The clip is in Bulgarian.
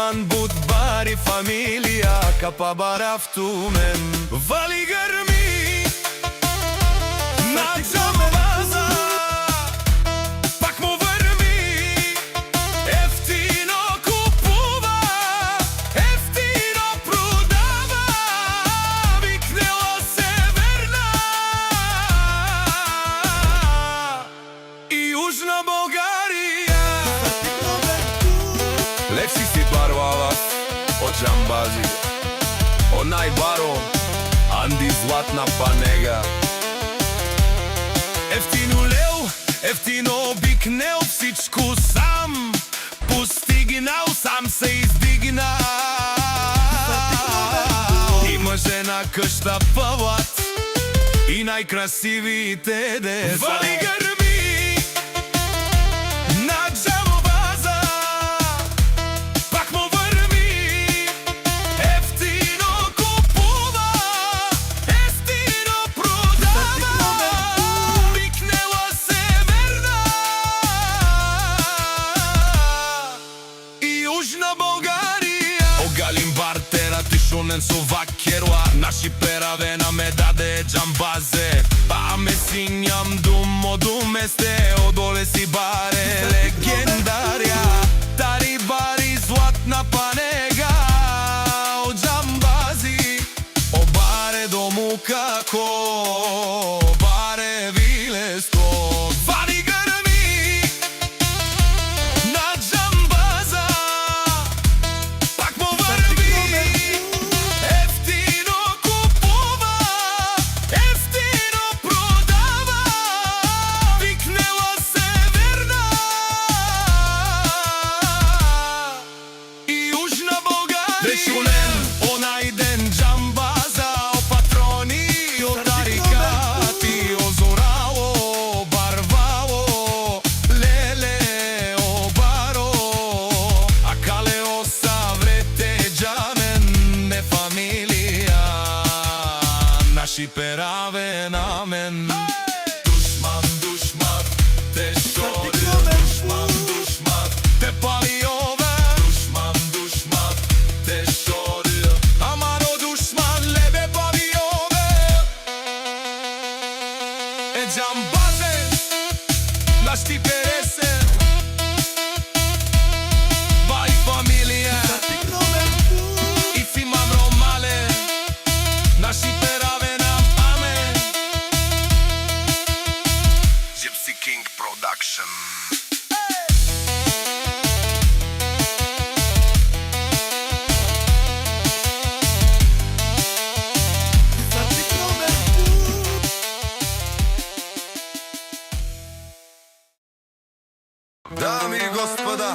Dușman, but, bari, familia, ca pa baraftumen. Vali gărmi, nađam baza, pak mu vrmi, eftino kupува, eftino prodава, викнела се верна и Јужна Българија. Лекси си барвалас од Џамбази, од најбаро Анди Златна Панега. Ефтино леу, ефтино бикнел, всичко сам постигнал, сам се издигнал. Има жена къща палат и најкрасивите деца. Вали гърми на Џамбаза, пак му върви, ефтино купува, ефтино продава, викнела се верна и Јужна Българија. Огалим бартера, тишонен со вакерла, наши пераве на ме даде Џамбазе. Па ме синјам думо думесте, одоле си баре легендарија, тари бари Златна Панега од Џамбази. О баре дому како, баре вилеско. Вали гърми на Џамбаза, пак му върви, ефтино купува, ефтино продава, викнела се верна и Јужна Българија. Дешунен онај ден Џамбаза, о патрони, о тарикати, о зорало, барвало, леле, о баро, а кале осаврете џамен, не фамилија, наши пераве на мен. Душман, душман, те шори, душман, душман, те пали ове, душман, душман, те шори, амаро душман, лебе пали ове. Е Џамбазе, наш ти пересе, бај фамилија, и фимам ромале, наши пераве нам амен. Gypsy King Production. Дами и господа,